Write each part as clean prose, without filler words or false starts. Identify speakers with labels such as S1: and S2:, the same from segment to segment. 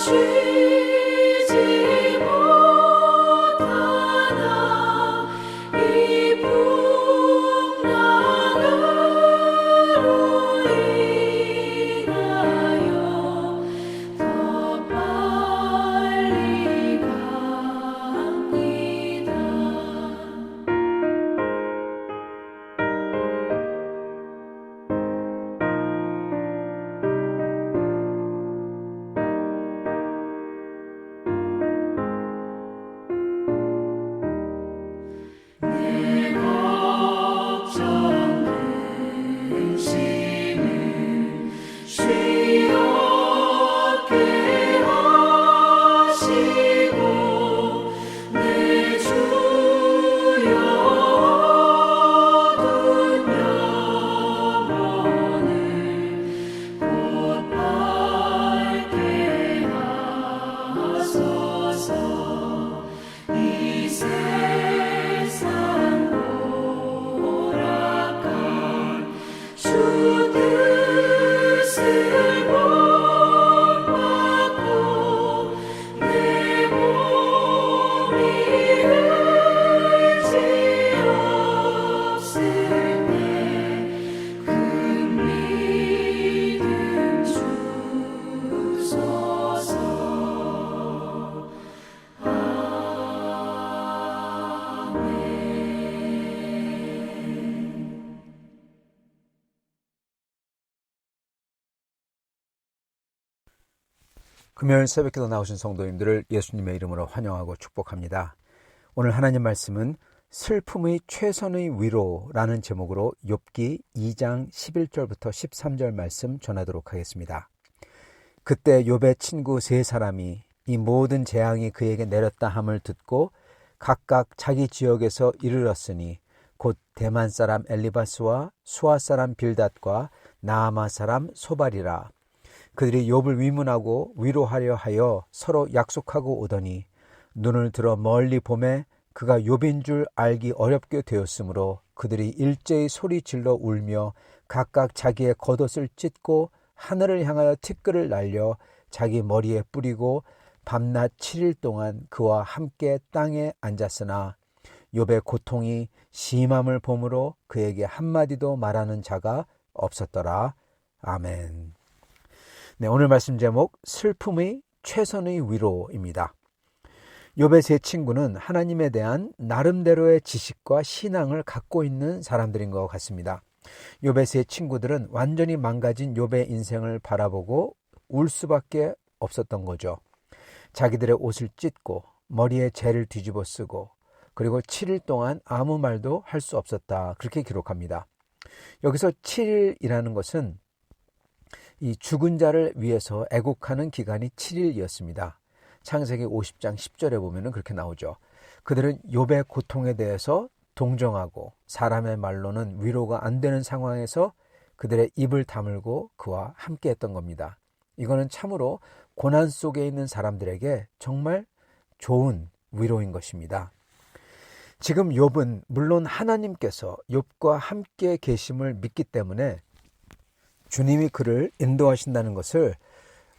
S1: 쉬지 못하나 이 풍랑으로 인하여 더 빨리 갑니다. 내 걱정 근심을 쉬었게 하시고 내 주여 어두운 영혼을 곧 밝게 하소서. 이 세상 오락한 주 뜻을 본받고 내 몸이 의지 없을 때 큰 믿음 주소서.
S2: 금요일 새벽기도 나오신 성도님들을 예수님의 이름으로 환영하고 축복합니다. 오늘 하나님 말씀은 슬픔의 최선의 위로라는 제목으로 욥기 2장 11절부터 13절 말씀 전하도록 하겠습니다. 그때 욥의 친구 세 사람이 이 모든 재앙이 그에게 내렸다 함을 듣고 각각 자기 지역에서 이르렀으니 곧 대만 사람 엘리바스와 수아 사람 빌닷과 나아마 사람 소발이라. 그들이 욥을 위문하고 위로하려 하여 서로 약속하고 오더니 눈을 들어 멀리 보매 그가 욥인 줄 알기 어렵게 되었으므로 그들이 일제히 소리질러 울며 각각 자기의 겉옷을 찢고 하늘을 향하여 티끌을 날려 자기 머리에 뿌리고 밤낮 7일 동안 그와 함께 땅에 앉았으나 욥의 고통이 심함을 보므로 그에게 한마디도 말하는 자가 없었더라. 아멘. 네, 오늘 말씀 제목 슬픔의 최선의 위로입니다. 욥의 세 친구는 하나님에 대한 나름대로의 지식과 신앙을 갖고 있는 사람들인 것 같습니다. 욥의 세 친구들은 완전히 망가진 욥의 인생을 바라보고 울 수밖에 없었던 거죠. 자기들의 옷을 찢고 머리에 재를 뒤집어 쓰고 그리고 7일 동안 아무 말도 할 수 없었다. 그렇게 기록합니다. 여기서 7일이라는 것은 이 죽은 자를 위해서 애곡하는 기간이 7일이었습니다. 창세기 50장 10절에 보면 그렇게 나오죠. 그들은 욥의 고통에 대해서 동정하고 사람의 말로는 위로가 안 되는 상황에서 그들의 입을 다물고 그와 함께 했던 겁니다. 이거는 참으로 고난 속에 있는 사람들에게 정말 좋은 위로인 것입니다. 지금 욥은 물론 하나님께서 욥과 함께 계심을 믿기 때문에 주님이 그를 인도하신다는 것을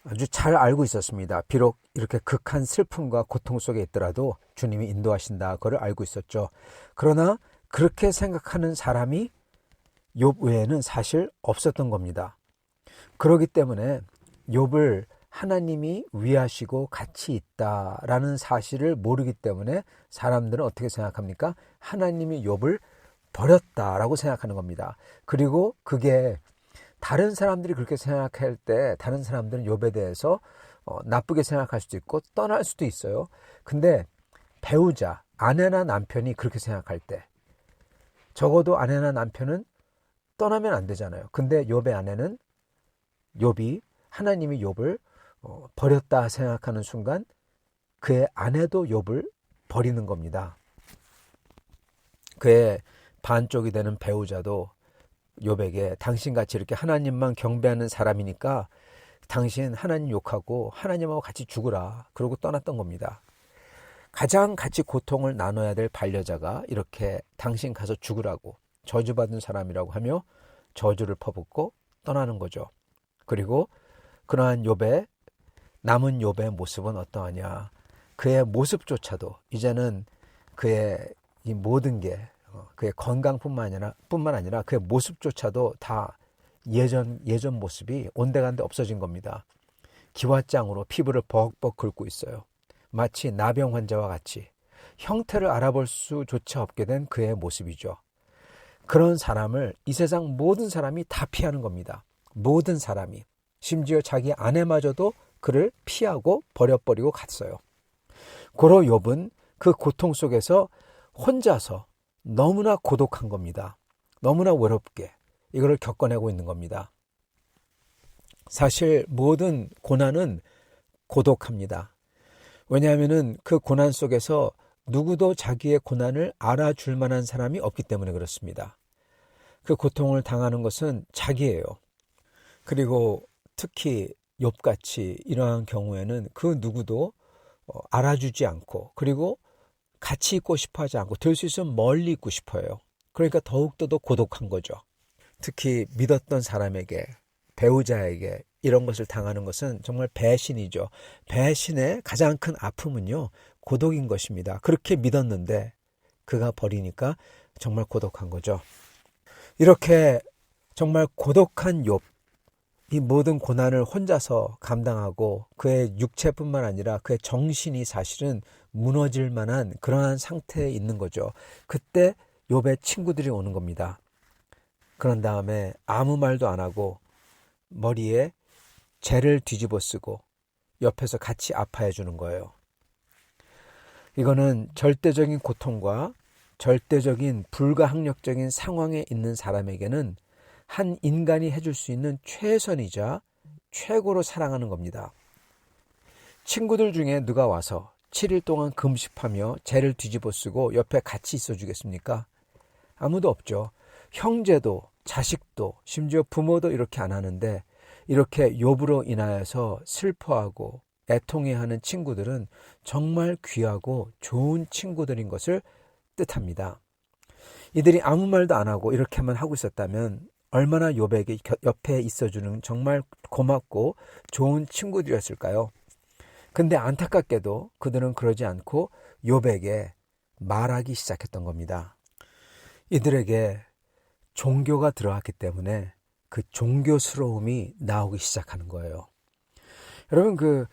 S2: 아주 잘 알고 있었습니다. 비록 이렇게 극한 슬픔과 고통 속에 있더라도 주님이 인도하신다, 그걸 알고 있었죠. 그러나 그렇게 생각하는 사람이 욥 외에는 사실 없었던 겁니다. 그렇기 때문에 욥을 하나님이 위하시고 같이 있다라는 사실을 모르기 때문에 사람들은 어떻게 생각합니까? 하나님이 욥을 버렸다라고 생각하는 겁니다. 그리고 그게 다른 사람들이 그렇게 생각할 때 다른 사람들은 욥에 대해서 나쁘게 생각할 수도 있고 떠날 수도 있어요. 근데 배우자, 아내나 남편이 그렇게 생각할 때 적어도 아내나 남편은 떠나면 안 되잖아요. 근데 욥의 아내는 욥이 하나님이 욥을 버렸다 생각하는 순간 그의 아내도 욥을 버리는 겁니다. 그의 반쪽이 되는 배우자도 욥에게 당신같이 이렇게 하나님만 경배하는 사람이니까 당신 하나님 욕하고 하나님하고 같이 죽으라. 그러고 떠났던 겁니다. 가장 같이 고통을 나눠야 될 반려자가 이렇게 당신 가서 죽으라고 저주받은 사람이라고 하며 저주를 퍼붓고 떠나는 거죠. 그리고 그러한 욥의 남은 욥의 모습은 어떠하냐? 그의 모습조차도 이제는 그의 이 모든 게 그의 건강뿐만 아니라 그의 모습조차도 다 예전 모습이 온데간데 없어진 겁니다. 기와장으로 피부를 벅벅 긁고 있어요. 마치 나병 환자와 같이 형태를 알아볼 수조차 없게 된 그의 모습이죠. 그런 사람을 이 세상 모든 사람이 다 피하는 겁니다. 모든 사람이. 심지어 자기 아내마저도 그를 피하고 버려버리고 갔어요. 고로 욥은 그 고통 속에서 혼자서 너무나 고독한 겁니다. 너무나 외롭게 이거를 겪어내고 있는 겁니다. 사실 모든 고난은 고독합니다. 왜냐하면 그 고난 속에서 누구도 자기의 고난을 알아줄 만한 사람이 없기 때문에 그렇습니다. 그 고통을 당하는 것은 자기예요. 그리고 특히 욥같이 이러한 경우에는 그 누구도 알아주지 않고 그리고 같이 있고 싶어 하지 않고 될 수 있으면 멀리 있고 싶어요. 그러니까 더욱더 더 고독한 거죠. 특히 믿었던 사람에게, 배우자에게 이런 것을 당하는 것은 정말 배신이죠. 배신의 가장 큰 아픔은요, 고독인 것입니다. 그렇게 믿었는데 그가 버리니까 정말 고독한 거죠. 이렇게 정말 고독한 욥, 이 모든 고난을 혼자서 감당하고 그의 육체뿐만 아니라 그의 정신이 사실은 무너질 만한 그러한 상태에 있는 거죠. 그때 욥의 친구들이 오는 겁니다. 그런 다음에 아무 말도 안 하고 머리에 재를 뒤집어 쓰고 옆에서 같이 아파해 주는 거예요. 이거는 절대적인 고통과 절대적인 불가항력적인 상황에 있는 사람에게는 한 인간이 해줄 수 있는 최선이자 최고로 사랑하는 겁니다. 친구들 중에 누가 와서 7일 동안 금식하며 재를 뒤집어 쓰고 옆에 같이 있어 주겠습니까? 아무도 없죠. 형제도 자식도 심지어 부모도 이렇게 안 하는데 이렇게 욥으로 인하여서 슬퍼하고 애통해하는 친구들은 정말 귀하고 좋은 친구들인 것을 뜻합니다. 이들이 아무 말도 안 하고 이렇게만 하고 있었다면 얼마나 욥에게 옆에 있어주는 정말 고맙고 좋은 친구들이었을까요? 근데 안타깝게도 그들은 그러지 않고 욥에게 말하기 시작했던 겁니다. 이들에게 종교가 들어왔기 때문에 그 종교스러움이 나오기 시작하는 거예요. 여러분, 그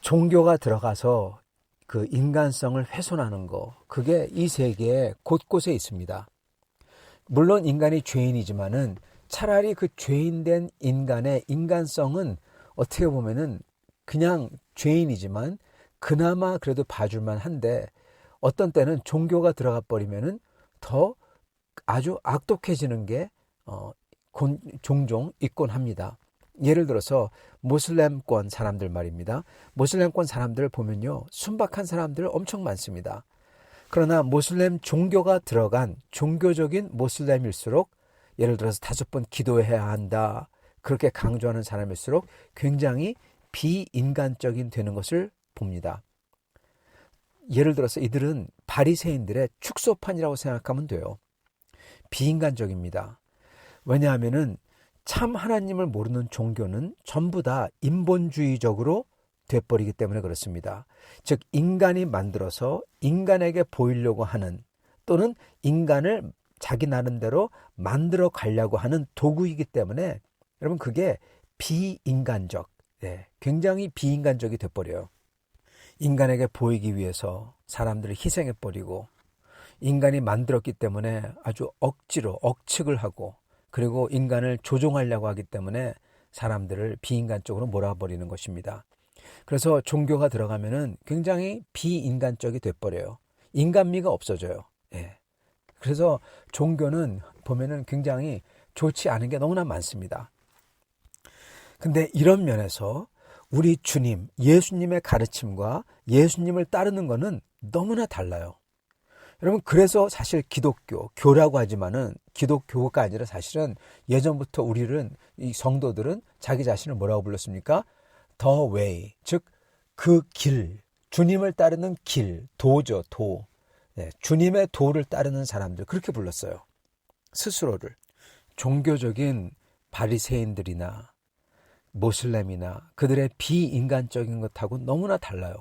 S2: 종교가 들어가서 그 인간성을 훼손하는 거, 그게 이 세계에 곳곳에 있습니다. 물론 인간이 죄인이지만은 차라리 그 죄인된 인간의 인간성은 어떻게 보면은 그냥 죄인이지만 그나마 그래도 봐줄만 한데 어떤 때는 종교가 들어가 버리면은 더 아주 악독해지는 게 종종 있곤 합니다. 예를 들어서 모슬렘권 사람들 말입니다. 모슬렘권 사람들을 보면요, 순박한 사람들 엄청 많습니다. 그러나 모슬렘 종교가 들어간 종교적인 모슬렘일수록 예를 들어서 5번 기도해야 한다, 그렇게 강조하는 사람일수록 굉장히 비인간적인 되는 것을 봅니다. 예를 들어서 이들은 바리새인들의 축소판이라고 생각하면 돼요. 비인간적입니다. 왜냐하면은 참 하나님을 모르는 종교는 전부 다 인본주의적으로 돼버리기 때문에 그렇습니다. 즉 인간이 만들어서 인간에게 보이려고 하는 또는 인간을 자기 나름대로 만들어 가려고 하는 도구이기 때문에 여러분 그게 비인간적, 굉장히 비인간적이 돼버려요. 인간에게 보이기 위해서 사람들을 희생해버리고 인간이 만들었기 때문에 아주 억지로 억측을 하고 그리고 인간을 조종하려고 하기 때문에 사람들을 비인간적으로 몰아버리는 것입니다. 그래서 종교가 들어가면은 굉장히 비인간적이 돼버려요. 인간미가 없어져요. 그래서 종교는 보면은 굉장히 좋지 않은 게 너무나 많습니다. 근데 이런 면에서 우리 주님, 예수님의 가르침과 예수님을 따르는 것은 너무나 달라요. 여러분, 그래서 사실 교라고 하지만은 기독교가 아니라 사실은 예전부터 우리는, 이 성도들은 자기 자신을 뭐라고 불렀습니까? The way, 즉 그 길, 주님을 따르는 길, 도죠, 도. 주님의 도를 따르는 사람들, 그렇게 불렀어요. 스스로를. 종교적인 바리새인들이나 모슬렘이나 그들의 비인간적인 것하고 너무나 달라요.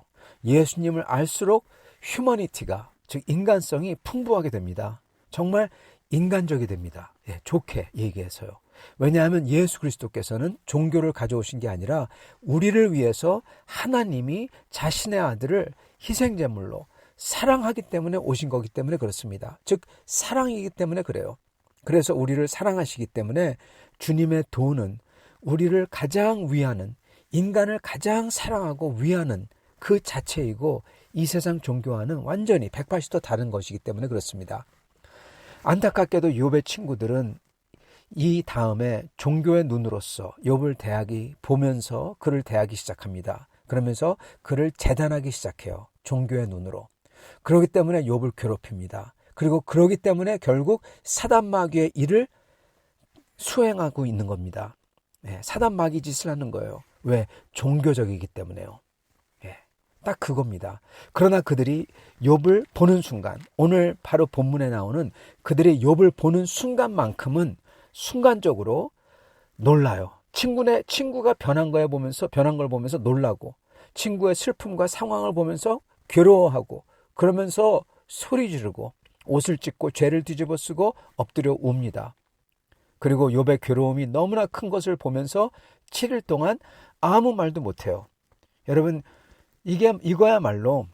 S2: 예수님을 알수록 휴머니티가, 즉 인간성이 풍부하게 됩니다. 정말 인간적이 됩니다. 예, 좋게 얘기해서요. 왜냐하면 예수 그리스도께서는 종교를 가져오신 게 아니라 우리를 위해서 하나님이 자신의 아들을 희생제물로 사랑하기 때문에 오신 거기 때문에 그렇습니다. 즉 사랑이기 때문에 그래요. 그래서 우리를 사랑하시기 때문에 주님의 도는 우리를 가장 위하는, 인간을 가장 사랑하고 위하는 그 자체이고, 이 세상 종교와는 완전히 180도 다른 것이기 때문에 그렇습니다. 안타깝게도 욥의 친구들은 이 다음에 종교의 눈으로서 욥을 보면서 그를 대하기 시작합니다. 그러면서 그를 재단하기 시작해요. 종교의 눈으로. 그렇기 때문에 욥을 괴롭힙니다. 그리고 그러기 때문에 결국 사단 마귀의 일을 수행하고 있는 겁니다. 사단 마귀 짓을 하는 거예요. 왜? 종교적이기 때문에요. 딱 그겁니다. 그러나 그들이 욥을 보는 순간, 오늘 바로 본문에 나오는 그들이 욥을 보는 순간만큼은 순간적으로 놀라요. 친구가 변한 걸 보면서 놀라고, 친구의 슬픔과 상황을 보면서 괴로워하고, 그러면서 소리 지르고 옷을 찢고 죄를 뒤집어 쓰고 엎드려 웁니다. 그리고 욥의 괴로움이 너무나 큰 것을 보면서 7일 동안 아무 말도 못해요. 여러분, 이거야말로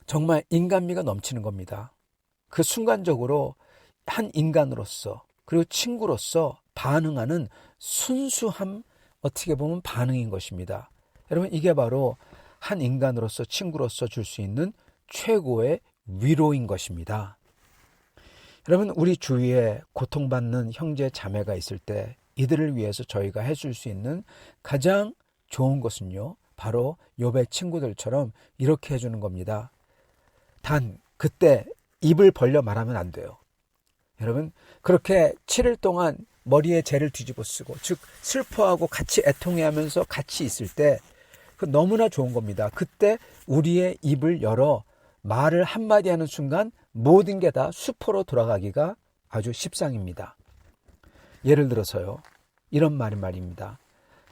S2: 정말 인간미가 넘치는 겁니다. 그 순간적으로 한 인간으로서, 그리고 친구로서 반응하는 순수함, 어떻게 보면 반응인 것입니다. 여러분, 이게 바로 한 인간으로서, 친구로서 줄 수 있는 최고의 위로인 것입니다. 여러분, 우리 주위에 고통받는 형제 자매가 있을 때 이들을 위해서 저희가 해줄 수 있는 가장 좋은 것은요, 바로 욥의 친구들처럼 이렇게 해주는 겁니다. 단 그때 입을 벌려 말하면 안 돼요. 여러분, 그렇게 7일 동안 머리에 죄를 뒤집어 쓰고, 즉 슬퍼하고 같이 애통해하면서 같이 있을 때 그 너무나 좋은 겁니다. 그때 우리의 입을 열어 말을 한마디 하는 순간 모든 게 다 수포로 돌아가기가 아주 십상입니다. 예를 들어서요, 이런 말입니다.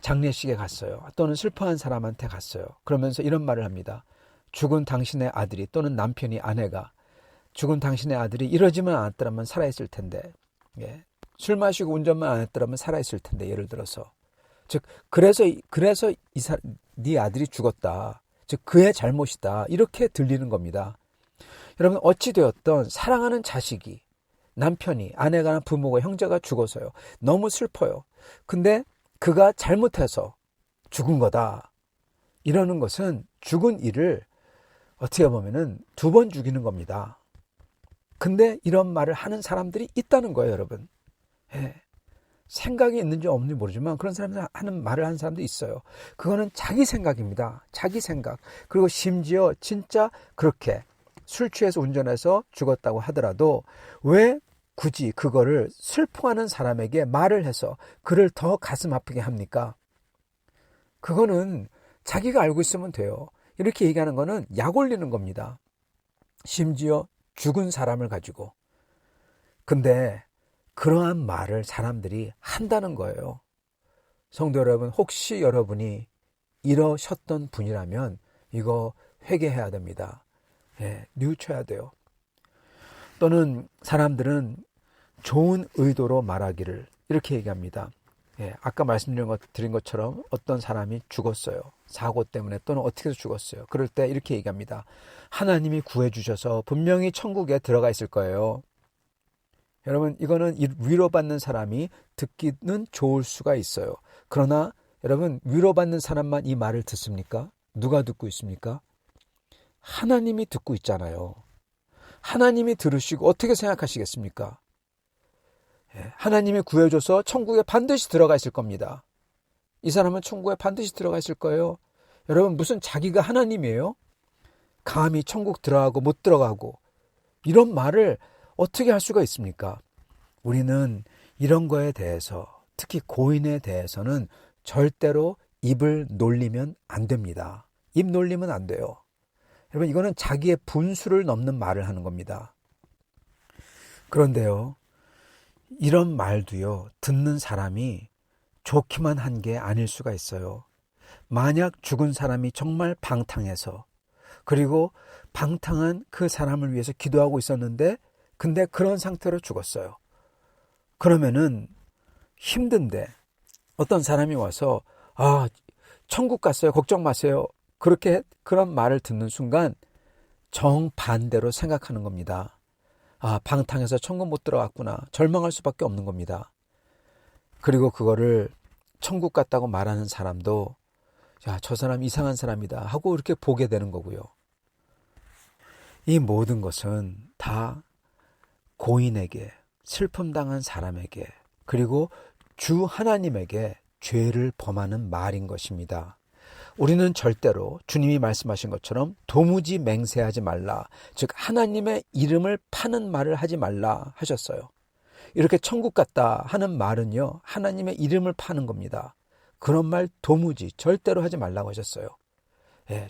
S2: 장례식에 갔어요. 또는 슬퍼한 사람한테 갔어요. 그러면서 이런 말을 합니다. 죽은 당신의 아들이, 또는 남편이, 아내가 죽은 당신의 아들이 이러지만 않았더라면 살아있을 텐데, 술 마시고 운전만 안 했더라면 살아있을 텐데, 예를 들어서, 즉 그래서 네 아들이 죽었다, 즉 그의 잘못이다, 이렇게 들리는 겁니다. 여러분, 어찌되었던 사랑하는 자식이, 남편이, 아내가, 부모가, 형제가 죽어서요, 너무 슬퍼요. 근데 그가 잘못해서 죽은 거다, 이러는 것은 죽은 이를 어떻게 보면은 2번 죽이는 겁니다. 근데 이런 말을 하는 사람들이 있다는 거예요, 여러분. 생각이 있는지 없는지 모르지만 그런 사람들 말을 하는 사람도 있어요. 그거는 자기 생각입니다. 자기 생각. 그리고 심지어 진짜 그렇게 술 취해서 운전해서 죽었다고 하더라도 왜 굳이 그거를 슬퍼하는 사람에게 말을 해서 그를 더 가슴 아프게 합니까? 그거는 자기가 알고 있으면 돼요. 이렇게 얘기하는 거는 약 올리는 겁니다. 심지어 죽은 사람을 가지고. 근데 그러한 말을 사람들이 한다는 거예요. 성도 여러분, 혹시 여러분이 이러셨던 분이라면 이거 회개해야 됩니다. 뉘우쳐야 돼요. 또는 사람들은 좋은 의도로 말하기를 이렇게 얘기합니다. 아까 말씀드린 것처럼 어떤 사람이 죽었어요. 사고 때문에, 또는 어떻게 해서 죽었어요. 그럴 때 이렇게 얘기합니다. 하나님이 구해주셔서 분명히 천국에 들어가 있을 거예요. 여러분, 이거는 위로받는 사람이 듣기는 좋을 수가 있어요. 그러나 여러분, 위로받는 사람만 이 말을 듣습니까? 누가 듣고 있습니까? 하나님이 듣고 있잖아요. 하나님이 들으시고 어떻게 생각하시겠습니까? 하나님이 구해줘서 천국에 반드시 들어가 있을 겁니다. 이 사람은 천국에 반드시 들어가 있을 거예요. 여러분, 무슨 자기가 하나님이에요? 감히 천국 들어가고 못 들어가고 이런 말을 어떻게 할 수가 있습니까? 우리는 이런 거에 대해서, 특히 고인에 대해서는 절대로 입을 놀리면 안 됩니다. 입 놀리면 안 돼요. 여러분, 이거는 자기의 분수를 넘는 말을 하는 겁니다. 그런데요, 이런 말도요, 듣는 사람이 좋기만 한 게 아닐 수가 있어요. 만약 죽은 사람이 정말 방탕해서, 그리고 방탕한 그 사람을 위해서 기도하고 있었는데 근데 그런 상태로 죽었어요. 그러면은 힘든데 어떤 사람이 와서 천국 갔어요, 걱정 마세요, 그런 말을 듣는 순간 정반대로 생각하는 겁니다. 방탕해서 천국 못 들어갔구나, 절망할 수밖에 없는 겁니다. 그리고 그거를 천국 갔다고 말하는 사람도 저 사람 이상한 사람이다 하고 이렇게 보게 되는 거고요. 이 모든 것은 다 고인에게, 슬픔 당한 사람에게, 그리고 주 하나님에게 죄를 범하는 말인 것입니다. 우리는 절대로 주님이 말씀하신 것처럼 도무지 맹세하지 말라, 즉 하나님의 이름을 파는 말을 하지 말라 하셨어요. 이렇게 천국 갔다 하는 말은요, 하나님의 이름을 파는 겁니다. 그런 말 도무지 절대로 하지 말라고 하셨어요.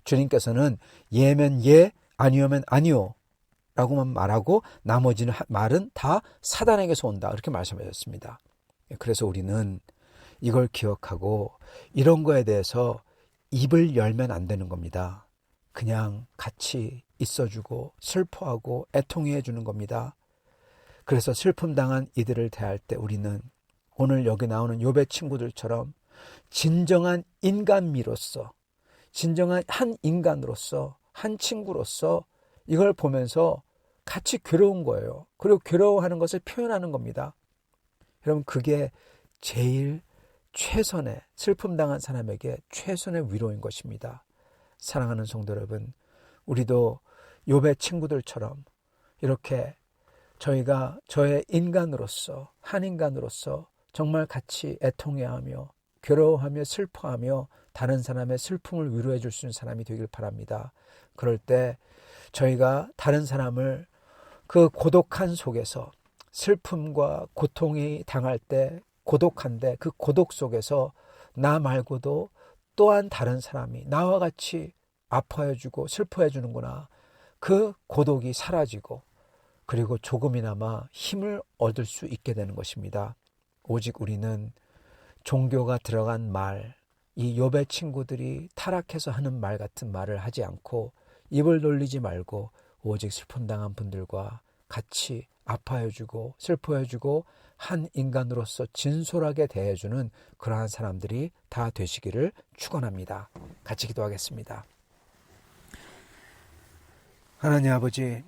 S2: 주님께서는 예면 예, 아니오면 아니오 라고만 말하고 나머지는 말은 다 사단에게서 온다, 이렇게 말씀하셨습니다. 그래서 우리는 이걸 기억하고 이런 거에 대해서 입을 열면 안 되는 겁니다. 그냥 같이 있어주고 슬퍼하고 애통해 주는 겁니다. 그래서 슬픔 당한 이들을 대할 때 우리는 오늘 여기 나오는 욥의 친구들처럼 진정한 인간미로서, 진정한 한 인간으로서, 한 친구로서 이걸 보면서 같이 괴로운 거예요. 그리고 괴로워하는 것을 표현하는 겁니다. 여러분, 그게 제일 최선의, 슬픔 당한 사람에게 최선의 위로인 것입니다. 사랑하는 성도 여러분, 우리도 욥의 친구들처럼 이렇게 저희가 저의 인간으로서, 한 인간으로서 정말 같이 애통해하며 괴로워하며 슬퍼하며 다른 사람의 슬픔을 위로해 줄 수 있는 사람이 되길 바랍니다. 그럴 때 저희가 다른 사람을 그 고독한 속에서, 슬픔과 고통이 당할 때 고독한데 그 고독 속에서 나 말고도 또한 다른 사람이 나와 같이 아파해주고 슬퍼해주는구나, 그 고독이 사라지고 그리고 조금이나마 힘을 얻을 수 있게 되는 것입니다. 오직 우리는 종교가 들어간 말, 이 욥의 친구들이 타락해서 하는 말 같은 말을 하지 않고 입을 놀리지 말고 오직 슬픔 당한 분들과 같이 아파해주고 슬퍼해주고 한 인간으로서 진솔하게 대해주는 그러한 사람들이 다 되시기를 축원합니다. 같이 기도하겠습니다. 하나님 아버지,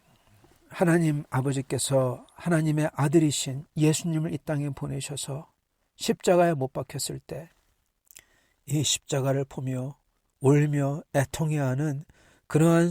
S2: 하나님 아버지께서 하나님의 아들이신 예수님을 이 땅에 보내셔서 십자가에 못 박혔을 때 이 십자가를 보며 울며 애통해하는 그러한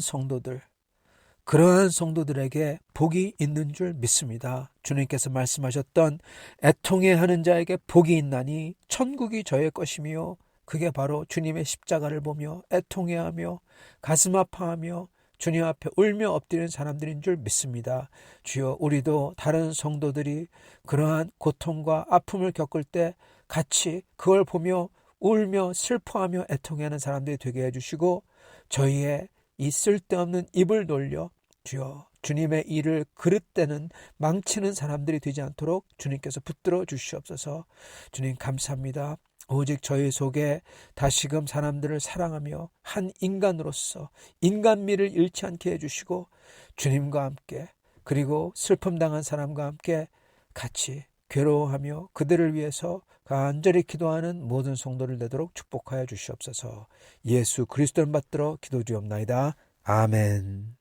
S2: 성도들에게 복이 있는 줄 믿습니다. 주님께서 말씀하셨던 애통해하는 자에게 복이 있나니 천국이 저의 것이며, 그게 바로 주님의 십자가를 보며 애통해하며 가슴 아파하며 주님 앞에 울며 엎드리는 사람들인 줄 믿습니다. 주여, 우리도 다른 성도들이 그러한 고통과 아픔을 겪을 때 같이 그걸 보며 울며 슬퍼하며 애통해하는 사람들이 되게 해주시고, 저희의 이 쓸데없는 입을 놀려 주여 주님의 일을 그릇되는 망치는 사람들이 되지 않도록 주님께서 붙들어 주시옵소서. 주님 감사합니다. 오직 저희 속에 다시금 사람들을 사랑하며 한 인간으로서 인간미를 잃지 않게 해주시고, 주님과 함께 그리고 슬픔 당한 사람과 함께 같이 괴로워하며 그들을 위해서 간절히 기도하는 모든 성도를 되도록 축복하여 주시옵소서. 예수 그리스도를 받들어 기도드리옵나이다. 아멘.